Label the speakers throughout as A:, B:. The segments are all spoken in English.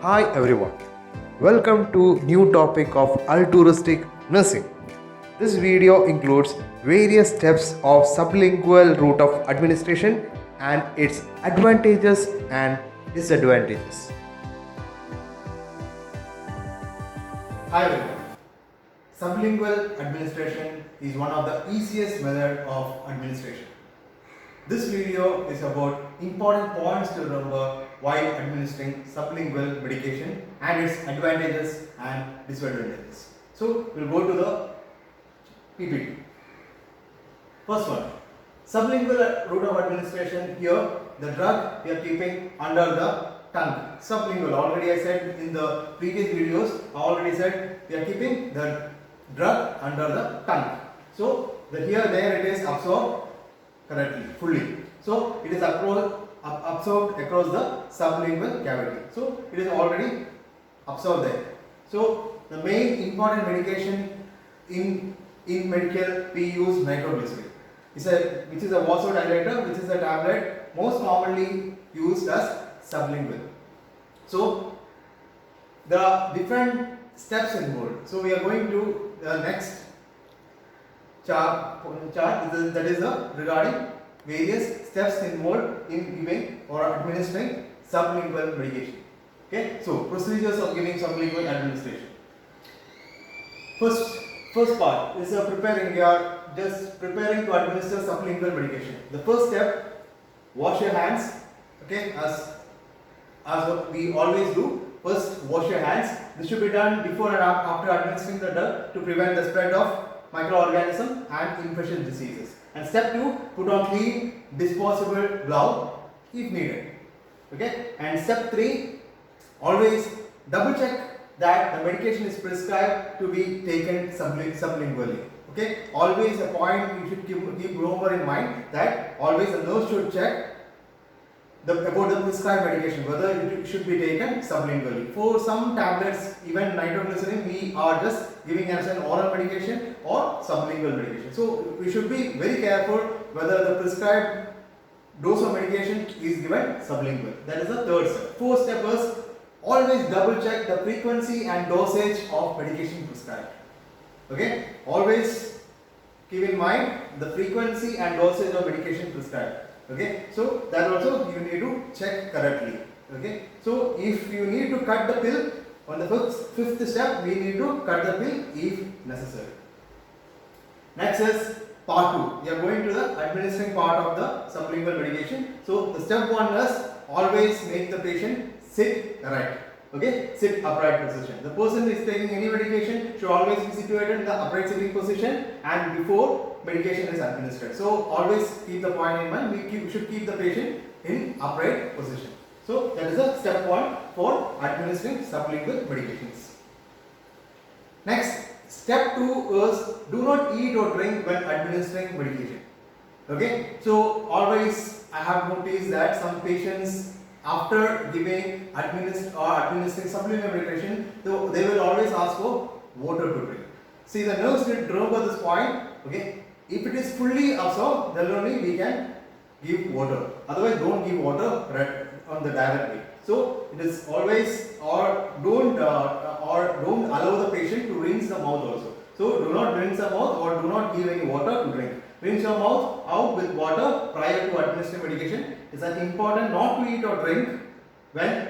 A: Hi everyone. Welcome to new topic of altruistic nursing. This video includes various steps of sublingual route of administration and its advantages and disadvantages. Hi everyone. Sublingual administration is one of the easiest method of administration. This video is about important points to remember while administering sublingual medication and its advantages and disadvantages. So we'll go to the PPT. First one, sublingual route of administration. Here the drug we are keeping under the tongue. Sublingual, already I said in the previous videos, I already said we are keeping the drug under the tongue. So there it is absorbed correctly, fully. So it is absorbed across the sublingual cavity. So it is already absorbed there. So the main important medication in medical we use nitroglycerin. Which is a vasodilator, which is a tablet most commonly used as sublingual. So there are different steps involved. So we are going to the next chart that is regarding various steps involved in giving or administering sublingual medication. Okay, so procedures of giving sublingual administration. First part is preparing. You are just preparing to administer sublingual medication. The first step, wash your hands. Okay, as what we always do. First, wash your hands. This should be done before and after administering the drug to prevent the spread of microorganisms and infectious diseases. And step 2, put on clean disposable glove if needed. Okay. And step 3, always double check that the medication is prescribed to be taken sublingually. Okay. Always a point you should keep remember in mind that always the nurse should check about the prescribed medication, whether it should be taken sublingually. For some tablets, even nitroglycerin, we are just giving as an oral medication or sublingual medication. So we should be very careful whether the prescribed dose of medication is given sublingual. That is the third step. Fourth step is always double check the frequency and dosage of medication prescribed. Okay, always keep in mind the frequency and dosage of medication prescribed. Okay, so that also you need to check correctly. Okay, so if you need to cut the pill on the fifth step, we need to cut the pill if necessary. Next is part 2. We are going to the administering part of the sublingual medication. So the step 1 is always make the patient sit right. Okay, sit upright position. The person is taking any medication should always be situated in the upright sitting position and before medication is administered. So always keep the point in mind. We should keep the patient in upright position. So that is the step 1 for administering sublingual medications. Next, step 2 is do not eat or drink when administering medication. Okay, so always I have noticed that some patients after giving administering sublingual medication, they will always ask for water to drink. See, the nurse should remember this point. Okay, if it is fully absorbed, then only we can give water. Otherwise, don't give water on the direct way. So it is always don't allow the patient to rinse the mouth also. So do not rinse the mouth or do not give any water to drink. Rinse your mouth out with water prior to administering medication. It is important not to eat or drink when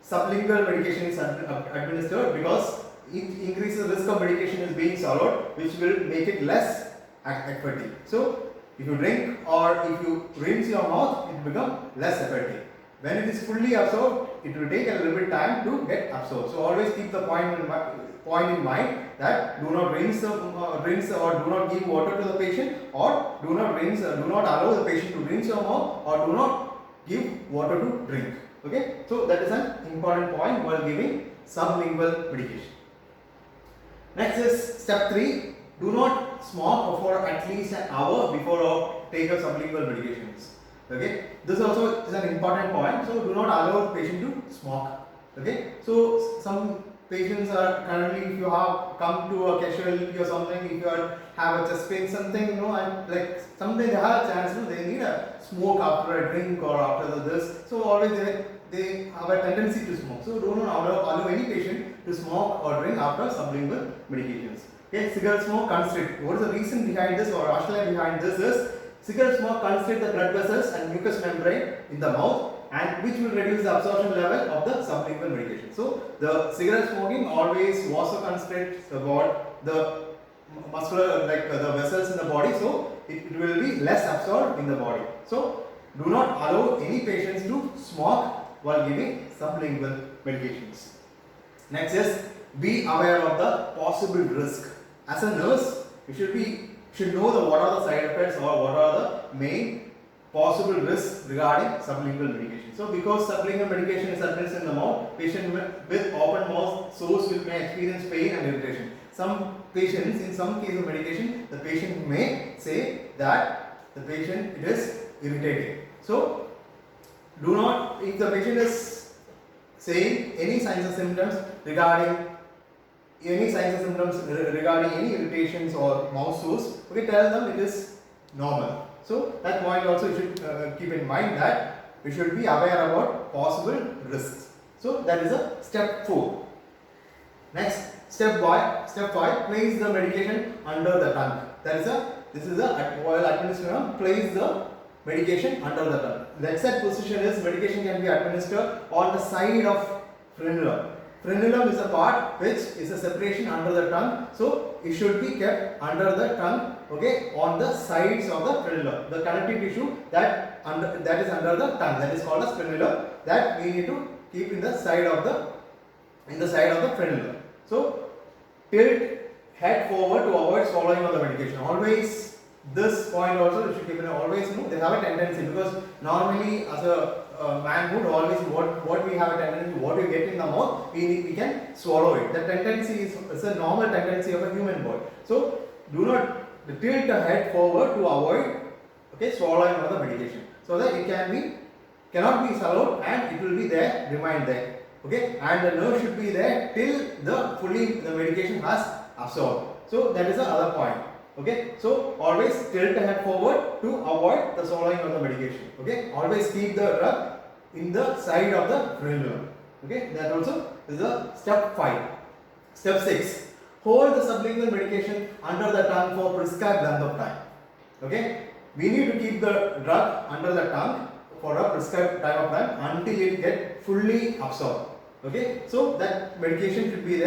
A: sublingual medication is administered because it increases the risk of medication is being swallowed, which will make it less effective. So if you drink or if you rinse your mouth, it becomes less effective. When it is fully absorbed, it will take a little bit time to get absorbed. So always keep the point in mind that do not rinse or do not give water to the patient or do not allow the patient to rinse your mouth or do not give water to drink. Okay, so that is an important point while giving sublingual medication. Next is step 3. Do not smoke for at least an hour before or take your sublingual medications. Okay, this also is an important point. So do not allow patient to smoke. Okay, so some patients are currently, if you have come to a casualty or something, if you have a chest pain, something, and like something they have a chance, they need a smoke after a drink or after this. So always they have a tendency to smoke. So do not allow any patient to smoke or drink after sublingual medications. Okay, cigarette smoke constrict. What is the reason behind this or rationale behind this is cigarette smoke constrict the blood vessels and mucous membrane in the mouth, and which will reduce the absorption level of the sublingual medication. So the cigarette smoking always vasoconstricts the muscular, like the vessels in the body, so it will be less absorbed in the body. So do not allow any patients to smoke while giving sublingual medications. Next is be aware of the possible risk. As a nurse, you should know what are the side effects or what are the main possible risks regarding sublingual medication. So because sublingual medication is administered in the mouth, patient with open mouth sores may experience pain and irritation. Some patients, in some case of medication, the patient may say that the patient, it is irritating. So do not, if the patient is saying any signs or symptoms regarding any irritations or mouth sores, okay, tell them it is normal. So that point also you should keep in mind that we should be aware about possible risks. So that is a step 4. Next, step 5, place the medication under the tongue. This is a while administration, place the medication under the tongue. The exact position is medication can be administered on the side of frenulum. Frenulum is a part which is a separation under the tongue, so it should be kept under the tongue, okay, on the sides of the frenulum. The connective tissue that is under the tongue, that is called as frenulum, that we need to keep in the side of the frenulum. So tilt head forward to avoid swallowing of the medication. Always this point also you should keep in mind. Always they have a tendency, because normally as a manhood, always what we have a tendency, what we get in the mouth, we can swallow it. The tendency is a normal tendency of a human body. So do not tilt the head forward to avoid, okay, swallowing of the medication, so that it cannot be swallowed and it will be there, remain there, okay, and the nerve should be there till the medication has absorbed. So that is the other point. Okay, so always tilt the head forward to avoid the swallowing of the medication. Okay, always keep the drug in the side of the frenulum. Okay, that also is a step 5. Step 6, hold the sublingual medication under the tongue for prescribed length of time. Okay, we need to keep the drug under the tongue for a prescribed time of time until it gets fully absorbed. Okay, so that medication should be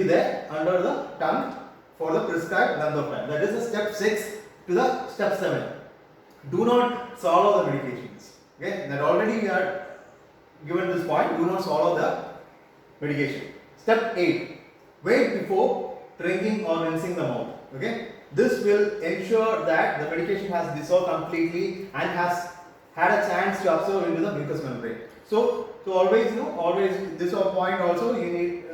A: there under the tongue for the prescribed length of time. That is the step 6 to the step 7. Do not swallow the medications. Okay, that already we are given this point. Do not swallow the medication. Step 8. Wait before drinking or rinsing the mouth. Okay, this will ensure that the medication has dissolved completely and has had a chance to absorb into the mucous membrane. So always this point also you need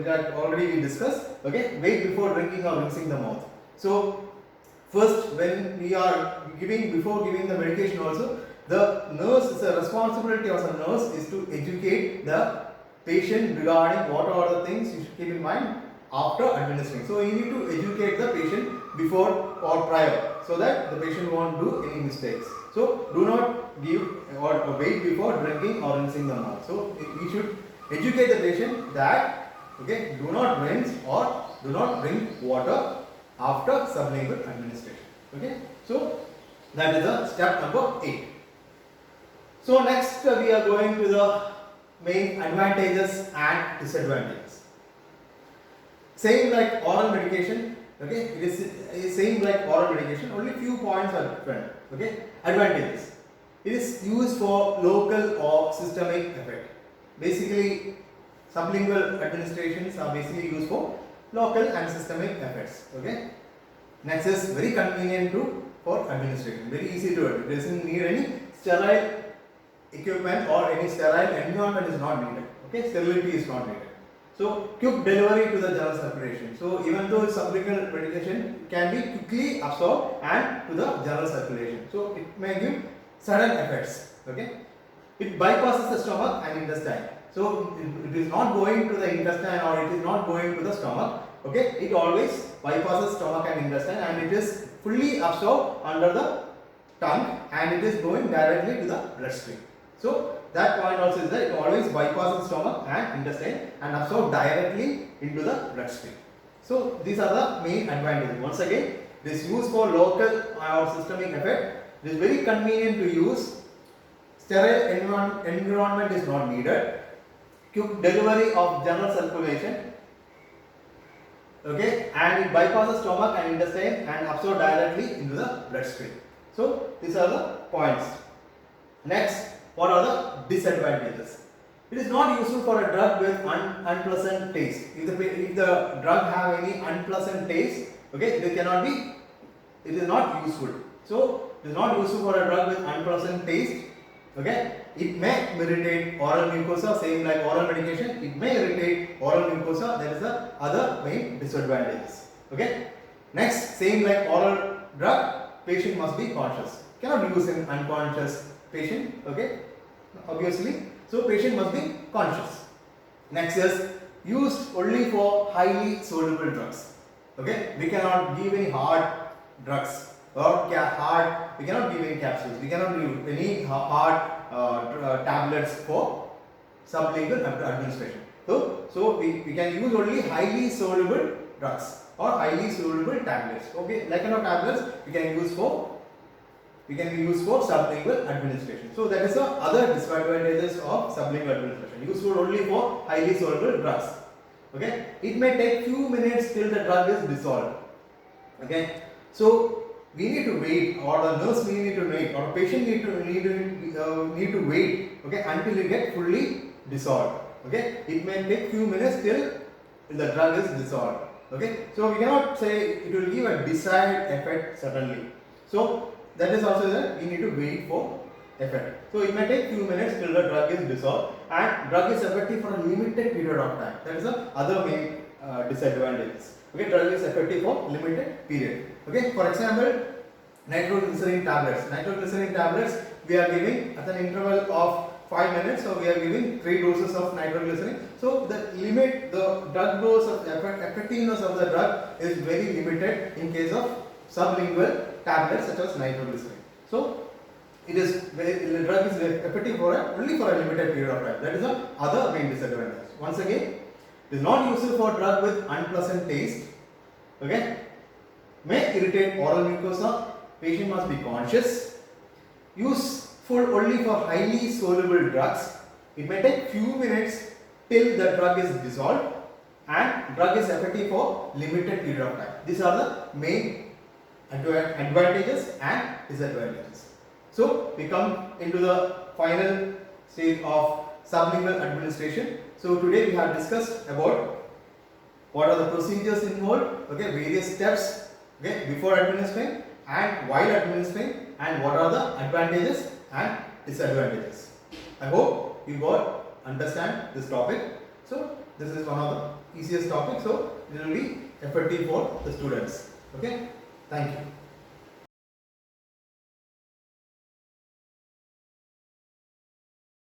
A: that already we discussed. Okay, wait before drinking or rinsing the mouth. So first, when we are before giving the medication also, the nurse, is a responsibility of the nurse is to educate the patient regarding what are the things you should keep in mind after administering. So you need to educate the patient before or prior, so that the patient won't do any mistakes. So do not give or wait before drinking or rinsing the mouth. So we should educate the patient that, okay, do not rinse or do not drink water after sublingual administration. Okay, so that is the step number 8. So next we are going to the main advantages and disadvantages. Same like oral medication, okay, it is same like oral medication, only few points are different. Okay, advantages. It is used for local or systemic effect. Basically, sublingual administrations are basically used for local and systemic effects. Okay. Next is very convenient for administration. Very easy to do. It doesn't need any sterile equipment or any sterile environment is not needed. Okay, sterility is not needed. So quick delivery to the general circulation. So even though sublingual medication can be quickly absorbed and to the general circulation. So it may give sudden effects. Okay, it bypasses the stomach and intestine. So it is not going to the intestine or it is not going to the stomach. Okay, it always bypasses stomach and intestine and it is fully absorbed under the tongue and it is going directly to the bloodstream. So that point also is that it always bypasses stomach and intestine and absorb directly into the bloodstream. So these are the main advantages. Once again, this used for local or systemic effect. It is very convenient to use. Sterile environment is not needed. Quick delivery of general circulation. Okay, and it bypasses stomach and intestine and absorb directly into the bloodstream. So these are the points. Next, what are the disadvantages? It is not useful for a drug with unpleasant taste. If the drug have any unpleasant taste, okay, it is not useful. So it is not useful for a drug with unpleasant taste. Okay, it may irritate oral mucosa, same like oral medication. It may irritate oral mucosa. That is the other main disadvantages. Okay. Next, same like oral drug, patient must be conscious. Cannot use in unconscious patient. Okay, obviously. So patient must be conscious. Next is used only for highly soluble drugs. Okay, we cannot give any hard drugs or we cannot give any capsules. We cannot give any hard tablets for sublingual administration. So we can use only highly soluble drugs or highly soluble tablets. Okay, like tablets we can use for sublingual administration. So that is the other disadvantages of sublingual administration. Useful only for highly soluble drugs. Okay, it may take few minutes till the drug is dissolved. Okay, so we need to wait, or the nurse need to wait, or patient need to wait. Okay, until it get fully dissolved. Okay, it may take few minutes till the drug is dissolved. Okay, so we cannot say it will give a desired effect suddenly. So that is also that we need to wait for effect. So it may take few minutes till the drug is dissolved, and drug is effective for a limited period of time. That is the other main disadvantages. Okay, drug is effective for limited period. Okay, for example, nitroglycerin tablets. Nitroglycerin tablets we are giving at an interval of 5 minutes. So we are giving 3 doses of nitroglycerin. So the drug dose of effectiveness of the drug is very limited in case of sublingual tablets such as nitroglycerin. So the drug is effective only for a limited period of time. That is the other main disadvantage. Once again, it is not useful for drug with unpleasant taste. Okay, may irritate oral mucosa. Patient must be conscious. Useful only for highly soluble drugs. It may take few minutes till the drug is dissolved, and drug is effective for limited period of time. These are the main advantages and disadvantages. So we come into the final stage of sublingual administration. So today we have discussed about what are the procedures involved, okay, various steps, okay, before administering and while administering, and what are the advantages and disadvantages. I hope you got understand this topic. So this is one of the easiest topics, so it will be effective for the students. Okay, thank you.